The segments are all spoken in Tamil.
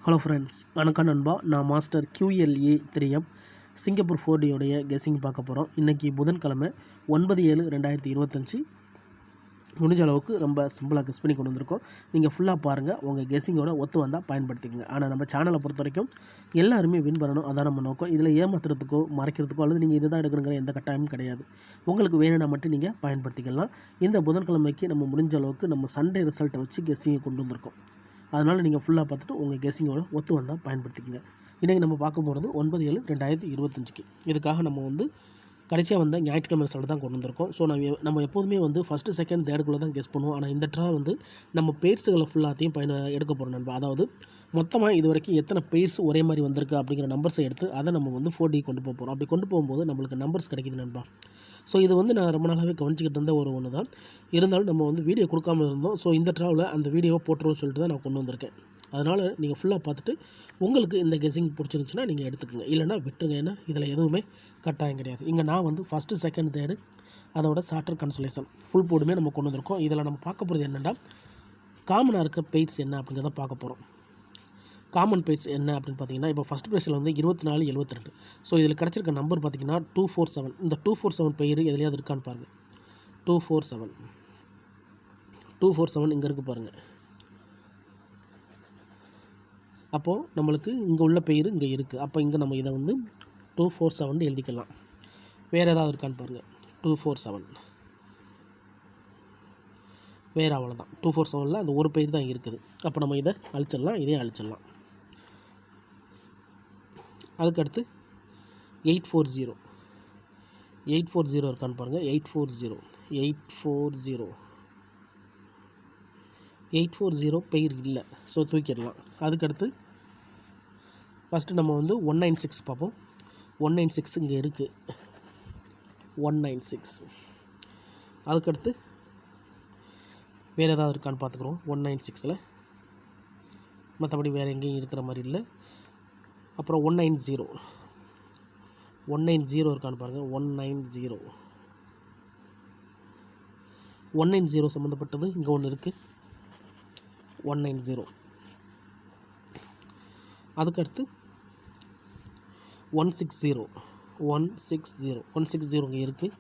ஹலோ ஃப்ரெண்ட்ஸ், வணக்கம் நண்பா. நான் master QLA 3M Singapore 4D உடைய கெஸ்ஸிங் பார்க்க போகிறோம். இன்றைக்கி புதன்கிழமை 9/7/2025. முடிஞ்ச அளவுக்கு ரொம்ப சிம்பிளாக கெஸ் பண்ணி கொண்டு வந்திருக்கோம். நீங்கள் ஃபுல்லாக பாருங்கள், உங்கள் கெஸ்ஸிங்கோட ஒத்து வந்தால் பயன்படுத்திக்கங்க. ஆனால் நம்ம சேனலை பொறுத்த வரைக்கும் எல்லாருமே வின் பண்ணணும், அதான் நம்ம நோக்கம். இதில் ஏமாத்துறதுக்கோ மறைக்கிறதுக்கோ அல்லது நீங்கள் இதுதான் எடுக்கணுங்கிற எந்த கட்டாயமும் கிடையாது. உங்களுக்கு வேணும்னா மட்டும் நீங்கள் பயன்படுத்திக்கலாம். இந்த புதன்கிழமைக்கு நம்ம முடிஞ்ச அளவுக்கு நம்ம சண்டே ரிசல்ட்டை வச்சு கெஸ்ஸிங்கை கொண்டு வந்திருக்கோம். அதனால் நீங்கள் ஃபுல்லாக பார்த்துட்டு உங்கள் கெஸ்ஸிங்கோட ஒத்து வந்தால் பயன்படுத்திக்கங்க. இன்றைக்கி நம்ம பார்க்க போகிறது 9/7/2025. இதுக்காக நம்ம கடைசியாக வந்த ஞாயிற்றுக்கிழமை ரிசல்ட் தான் கொண்டு வந்திருக்கோம். ஸோ நம்ம எப்போதுமே ஃபஸ்ட்டு செகண்ட் தேர்டுக்குள்ளே தான் கெஸ் பண்ணுவோம். ஆனால் இந்த ட்ரா நம்ம பெயர்ஸுகளை ஃபுல்லாத்தையும் எடுக்க போகிறோம் நண்பா. அதாவது மொத்தமாக இது வரைக்கும் எத்தனை பெயர்ஸ் ஒரே மாதிரி வந்திருக்கு அப்படிங்கிற நம்பர்ஸை எடுத்து அதை நம்ம 4D கொண்டு போக போகிறோம். அப்படி கொண்டு போகும்போது நம்மளுக்கு நம்பர்ஸ் கிடைக்குது நண்பா. ஸோ இது நான் ரொம்ப நாளாகவே கவனிச்சிக்கிட்டு இருந்த ஒன்று தான். இருந்தாலும் நம்ம வீடியோ கொடுக்காமல் இருந்தோம். ஸோ இந்த ட்ராவில் அந்த வீடியோவை போட்டுருவோம்னு சொல்லிட்டு தான் நான் கொண்டு வந்திருக்கேன். அதனால் நீங்கள் ஃபுல்லாக பார்த்துட்டு உங்களுக்கு இந்த கெஸ்ஸிங் பிடிச்சிருந்துச்சுன்னா நீங்கள் எடுத்துக்கோங்க, இல்லைனா விட்டுருங்க. ஏன்னா இதில் எதுவுமே கட்டாயம் கிடையாது. இங்கே நான் ஃபஸ்ட்டு செகண்ட் தேர்டு அதோட சார்ட்டர் கன்சலேஷன் ஃபுல் போர்டுமே நம்ம கொண்டு வந்திருக்கோம். இதில் நம்ம பார்க்க போகிறது என்னென்னா, காமனாக இருக்க பெய்ட்ஸ் என்ன அப்படிங்கிறத பார்க்க போகிறோம். காமன் பெய்ட்ஸ் என்ன அப்படின்னு பார்த்தீங்கன்னா, இப்போ ஃபஸ்ட் ப்ரைஸில் 24/72. ஸோ இதில் கிடச்சிருக்க நம்பர் பார்த்தீங்கன்னா 247. இந்த 247 பெயர் எதுலையாவது இருக்கான்னு பாருங்கள். 247 இங்கே இருக்குது பாருங்கள். அப்போது நம்மளுக்கு இங்கே உள்ள பெயர் இங்கே இருக்குது. அப்போ இங்கே நம்ம இதை 247 எழுதிக்கலாம். வேறு ஏதாவது இருக்கான்னு பாருங்கள். 247 வேறு அவ்வளோதான். 247ல் அந்த ஒரு பெயர் தான் இருக்குது. அப்போ நம்ம இதை அழிச்சிடலாம், இதையும் அழிச்சிடலாம். அதுக்கடுத்து 840 இருக்கான்னு பாருங்கள். 840 பெயர் இல்லை. ஸோ தூக்கிடலாம். அதுக்கடுத்து ஃபஸ்ட்டு நம்ம 196 பார்ப்போம். 196 இங்கே இருக்குது. 196. அதுக்கடுத்து வேறு ஏதாவது இருக்கான்னு பார்த்துக்குறோம். 196ல் மற்றபடி வேறு எங்கேயும் இருக்கிற மாதிரி இல்லை. அப்புறம் 190 இருக்கான்னு பாருங்கள். 190 சம்மந்தப்பட்டது இங்கே ஒன்று இருக்குது. 190. அதுக்கடுத்து 160 இங்கே இருக்குது.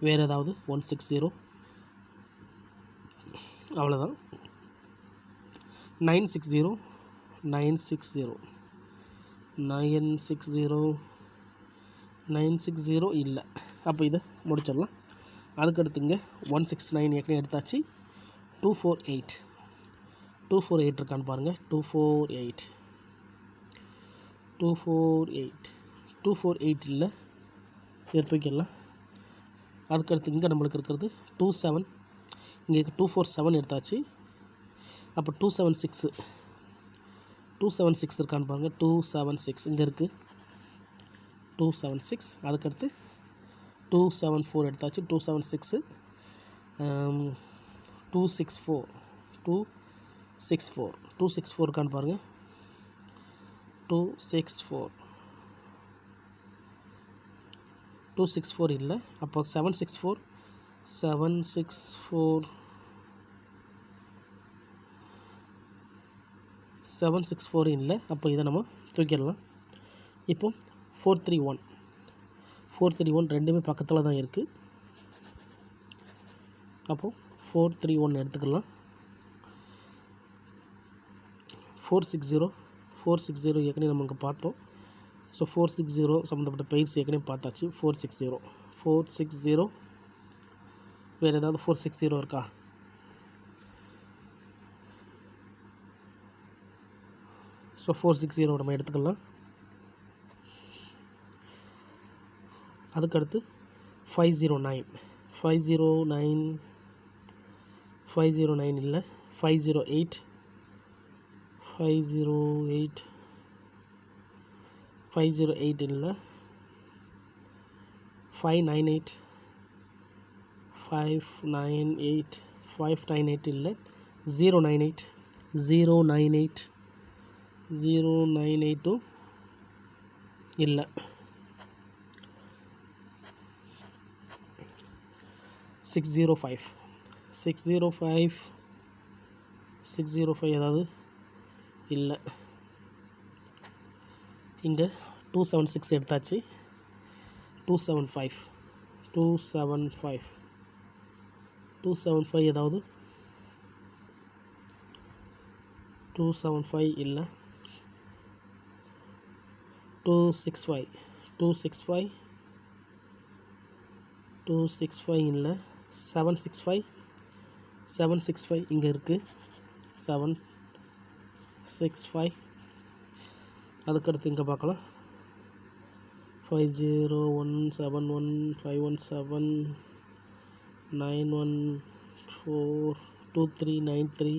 வேறு ஏதாவது 160 அவ்வளோதான். 960 இல்லை. அப்போ இதை முடிச்சிடலாம். அதுக்கடுத்துங்க 169 ஏற்கனவே எடுத்தாச்சு. 248 இருக்கான்னு பாருங்கள். 248 இல்லை. இதை தூக்கிடலாம். அதுக்கடுத்து இங்கே நம்மளுக்கு இருக்கிறது 27. இங்கே 247 எடுத்தாச்சு. அப்போ 276 இருக்கான்னு பாருங்கள். 276 இங்கே இருக்குது. 276. அதுக்கடுத்து 274 எடுத்தாச்சு. 276 264 இருக்கான்னு பாருங்கள். 264 இல்லை. அப்போ 764 இல்லை. அப்போ இதை நம்ம தூக்கிடலாம். இப்போ 431 ரெண்டுமே பக்கத்தில் தான் இருக்குது. அப்போது 431 எடுத்துக்கலாம். 460 ஏற்கனவே நம்ம இங்கே பார்த்தோம். ஸோ 460 சம்மந்தப்பட்ட பெயர்ஸ் ஏற்கனவே பார்த்தாச்சு. 460 வேறு ஏதாவது 460 இருக்கா? ஸோ 460 நம்ம எடுத்துக்கலாம். அதுக்கடுத்து 509 இல்லை. 508 இல்லை. 598 இல்லை. 098 இல்லை. 605 ஏதாவது இல்லை. இங்கே 276 எடுத்தாச்சு. 275 ஏதாவது 275 இல்லை. 265 இல்லை. 765 இங்கே இருக்குது. 765 அதுக்கடுத்து இங்கே பார்க்கலாம். 50171517 914 2393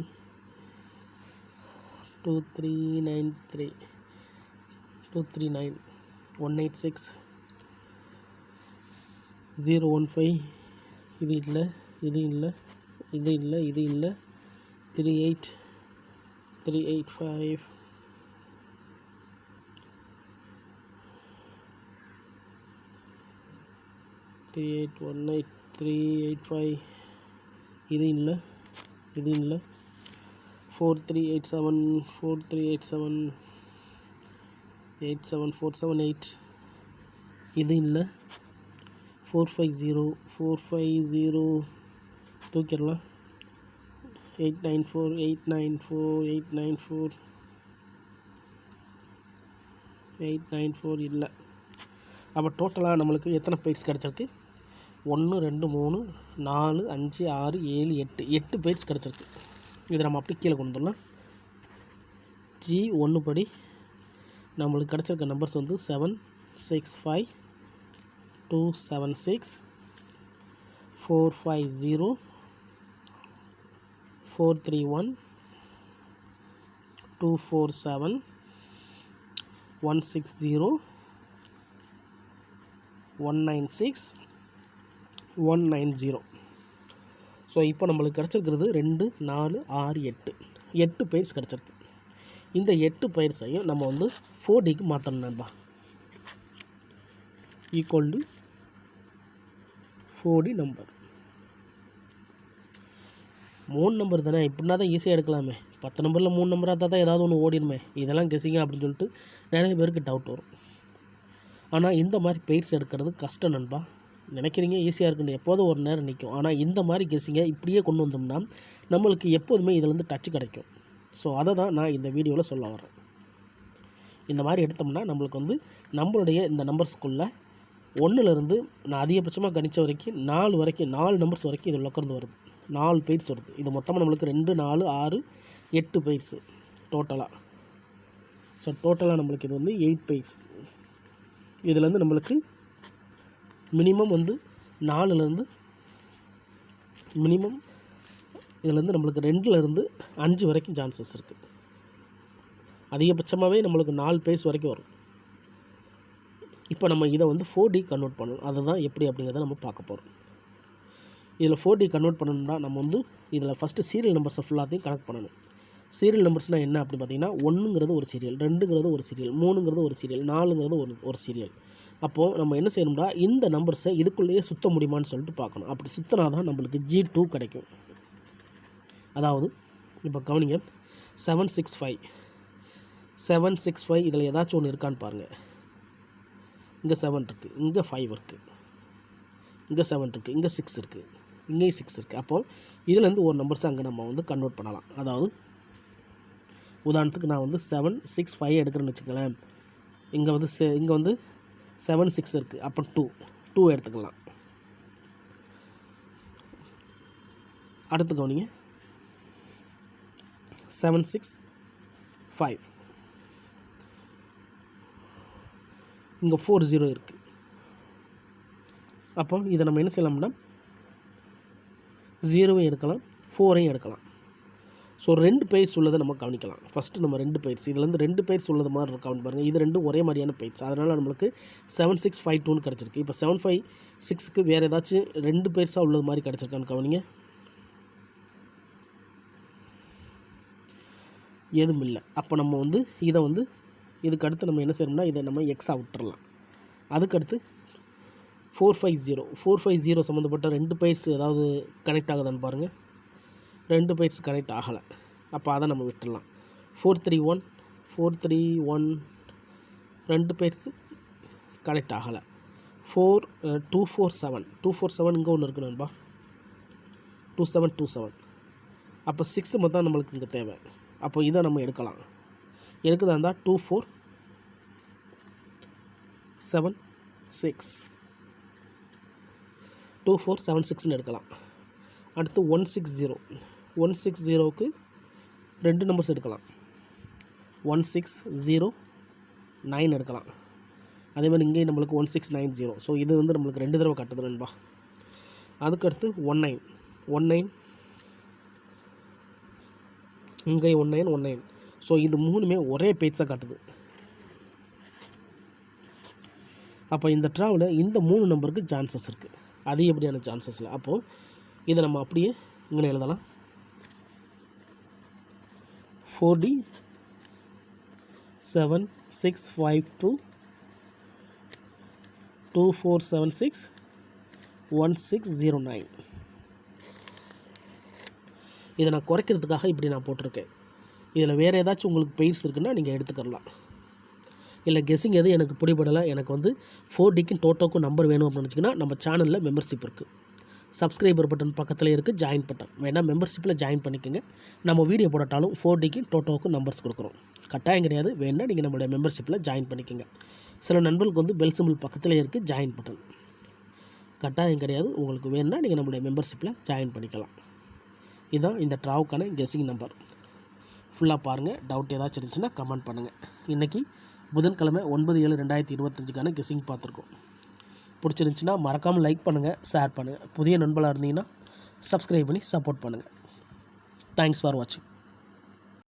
239 186 015 இது இல்லை. 38 385 3818 385 இது இல்லை. 4387 87478 இது இல்லை. 450 தூக்கிடலாம். 894 இல்லை. அப்போ டோட்டலாக நம்மளுக்கு எத்தனை பேஜ் கிடச்சிருக்கு? 1 2 3 4 5 6 7 8 பேஜ் கிடச்சிருக்கு. இதை நம்ம அப்படி கீழே கொண்டு வரலாம். G1 படி நம்மளுக்கு கிடச்சிருக்க நம்பர்ஸ் வந்து 765 276 450 431 247 160 196 190. ஸோ இப்போ நம்மளுக்கு கிடச்சிருக்கிறது 2 4 6 8 பேஜ் கிடச்சிருக்கு. இந்த 8 பேஜையும் நம்ம வந்து 4Dக்கு மாற்றணும் நண்பா. Equal to 4D number. 3 number தானே, இப்படின்னா தான் ஈஸியாக எடுக்கலாமே. 10 நம்பரில் 3 நம்பராக இருந்தால் தான் ஏதாவது ஒன்று ஓடிடுமே. இதெல்லாம் கெஸிங்க அப்படின்னு சொல்லிட்டு நிறைய பேருக்கு டவுட் வரும். ஆனால் இந்த மாதிரி பேஜ் எடுக்கிறது கஷ்டம் நண்பா. நினைக்கிறீங்க ஈஸியாக இருக்குன்னு, எப்போதும் ஒரு நேரம் நிற்கும். ஆனால் இந்த மாதிரி கெஸிங்க இப்படியே கொண்டு வந்தோம்னா நம்மளுக்கு எப்போதுமே இதிலேருந்து டச்சு கிடைக்கும். ஸோ அதை தான் நான் இந்த வீடியோவில் சொல்ல வரேன். இந்த மாதிரி எடுத்தோம்னா நம்மளுக்கு வந்து நம்மளுடைய இந்த நம்பர்ஸ்குள்ளே 1லேருந்து நான் அதிகபட்சமாக கணித்த வரைக்கும் 4 வரைக்கும் 4 நம்பர்ஸ் வரைக்கும் இதில் உட்கார்ந்து வருது. 4 பேஜ் வருது. இது மொத்தமாக நம்மளுக்கு 2 4 6 8 பேஜ் டோட்டலாக. ஸோ டோட்டலாக நம்மளுக்கு இது வந்து 8 பேஜ். இதுலேருந்து நம்மளுக்கு மினிமம் வந்து 4லேருந்து மினிமம் இதுலேருந்து நம்மளுக்கு 2லேருந்து 5 வரைக்கும் சான்சஸ் இருக்குது. அதிகபட்சமாகவே நம்மளுக்கு 4 பேஜ் வரைக்கும் வரும். இப்போ நம்ம இதை வந்து 4D கன்வெர்ட் பண்ணணும். அதுதான் எப்படி அப்படிங்கிறத நம்ம பார்க்க போகிறோம். இதில் 4D கன்வெர்ட் பண்ணணும்னா நம்ம வந்து இதில் ஃபஸ்ட்டு சீரியல் நம்பர்ஸை ஃபுல்லாத்தையும் கனெக்ட் பண்ணணும். சீரியல் நம்பர்ஸ்னால் என்ன அப்படின்னு பார்த்தீங்கன்னா 1ங்கிறது ஒரு சீரியல், 2ங்கிறது ஒரு சீரியல், 3ங்கிறது ஒரு சீரியல், 4ங்கிறது ஒரு சீரியல். அப்போது நம்ம என்ன செய்யணும்னா இந்த நம்பர்ஸை இதுக்குள்ளேயே சுற்ற முடியுமான்னு சொல்லிட்டு பார்க்கணும். அப்படி சுற்றினா தான் நம்மளுக்கு G2 கிடைக்கும். அதாவது இப்போ கவனிங்க, 765 இதில் ஏதாச்சும் ஒன்று இருக்கான்னு பாருங்கள். இங்கே 7 இருக்குது, இங்கே 5 இருக்குது, இங்கே 7 இருக்குது, இங்கே 6 இருக்குது, இங்கேயும் 6 இருக்குது. அப்போது இதுலேருந்து ஒரு நம்பர்ஸை அங்கே நம்ம வந்து கன்வெர்ட் பண்ணலாம். அதாவது உதாரணத்துக்கு நான் வந்து 765 எடுக்கிறேன்னு வச்சுக்கலேன். இங்கே வந்து 7 6 இருக்குது. அப்போ 2 எடுத்துக்கலாம். அடுத்து கவனிங்க, 765 இங்கே 40 இருக்குது. அப்போ இதை நம்ம என்ன செய்யலாம்னா 0 எடுக்கலாம், 4 எடுக்கலாம். ஸோ 2 பேஜ் உள்ளதை நம்ம கவனிக்கலாம். ஃபஸ்ட்டு நம்ம 2 பேஜ் இதுலேருந்து 2 பேஜ் உள்ளது மாதிரி இருக்கவுண்ட் பாருங்கள். இது ரெண்டும் ஒரே மாதிரியான பேஜ். அதனால் நம்மளுக்கு 7652 கிடச்சிருக்கு. இப்போ 756க்கு வேறு ஏதாச்சும் 2 பேஜாக உள்ளது மாதிரி கிடச்சிருக்கான்னு கவனிங்க. எதுவும் இல்லை. அப்போ நம்ம வந்து இதை வந்து இதுக்கு அடுத்து நம்ம என்ன செய்யணும்னா இதை நம்ம எக்ஸாக விட்டுறலாம். அதுக்கடுத்து 450 சம்மந்தப்பட்ட 2 பேஜ் ஏதாவது கனெக்ட் ஆகுதான்னு பாருங்கள். 2 பேஜ் கனெக்ட் ஆகலை. அப்போ அதை நம்ம விட்டுடலாம். 431 2 பேர்ஸ் கனெக்ட் ஆகலை. 247 இங்கே ஒன்று இருக்குது நண்பா, 2727. அப்போ 6 மொத்தம் நம்மளுக்கு இங்கே தேவை. அப்போ இதை நம்ம எடுக்கலாம். எடுக்கிறதா இருந்தால் 2476 எடுக்கலாம். அடுத்து 160க்கு 2 நம்பர்ஸ் எடுக்கலாம். 1609 எடுக்கலாம். அதே மாதிரி இங்கேயும் நம்மளுக்கு 1690. ஸோ இது வந்து நம்மளுக்கு 2 தடவை காட்டுது நண்பா. அதுக்கடுத்து 19 இங்கே 19. ஸோ இது மூணுமே ஒரே பேஜாக காட்டுது. அப்போ இந்த ட்ராவில் இந்த 3 நம்பருக்கு சான்சஸ் இருக்குது, அதிகப்படியான சான்சஸ் இல்லை. அப்போது இதை நம்ம அப்படியே இங்கே எழுதலாம். 4D 7652 2476 1609. இதை நான் குறைக்கிறதுக்காக இப்படி நான் போட்டிருக்கேன். இதில் வேறு ஏதாச்சும் உங்களுக்கு பெயிர்ஸ் இருக்குன்னா நீங்கள் எடுத்துக்கலாம். இல்லை கெஸ்ஸிங் எது எனக்கு பிடிபடலை, எனக்கு வந்து 4Dக்கும் டோட்டோக்கும் நம்பர் வேணும் அப்படின்னு நினச்சிங்கன்னா நம்ம சேனலில் மெம்பர்ஷிப் இருக்குது. சப்ஸ்கிரைபர் பட்டன் பக்கத்தில் இருக்குது, ஜாயின் பட்டன் வேணால் மெம்பர்ஷிப்பில் ஜாயின் பண்ணிக்கோங்க. நம்ம வீடியோ போடட்டாலும் 4Dக்கும் டோட்டோவுக்கும் நம்பர்ஸ் கொடுக்குறோம். கட்டாயம் கிடையாது, வேணால் நீங்கள் நம்மளுடைய மெம்பர்ஷிப்பில் ஜாயின் பண்ணிக்கோங்க. சில நண்பர்களுக்கு வந்து பெல் சிம்பிள் பக்கத்தில் இருக்குது ஜாயின் பட்டன். கட்டாயம் கிடையாது, உங்களுக்கு வேணுன்னா நீங்கள் நம்மளுடைய மெம்பர்ஷிப்பில் ஜாயின் பண்ணிக்கலாம். இதுதான் இந்த ட்ராவுக்கான கெஸ்ஸிங் நம்பர். ஃபுல்லாக பாருங்கள். டவுட் ஏதாச்சும் இருந்துச்சுன்னா கமெண்ட் பண்ணுங்கள். இன்றைக்கி புதன்கிழமை 9/7/2025க்கான கெஸ்ஸிங் பார்த்துருக்கோம். பிடிச்சிருந்துச்சின்னா மறக்காமல் லைக் பண்ணுங்கள், ஷேர் பண்ணுங்கள். புதிய நண்பர்களாக இருந்தீங்கன்னா சப்ஸ்கிரைப் பண்ணி சப்போர்ட் பண்ணுங்கள். தேங்க்ஸ் ஃபார் வாட்சிங்.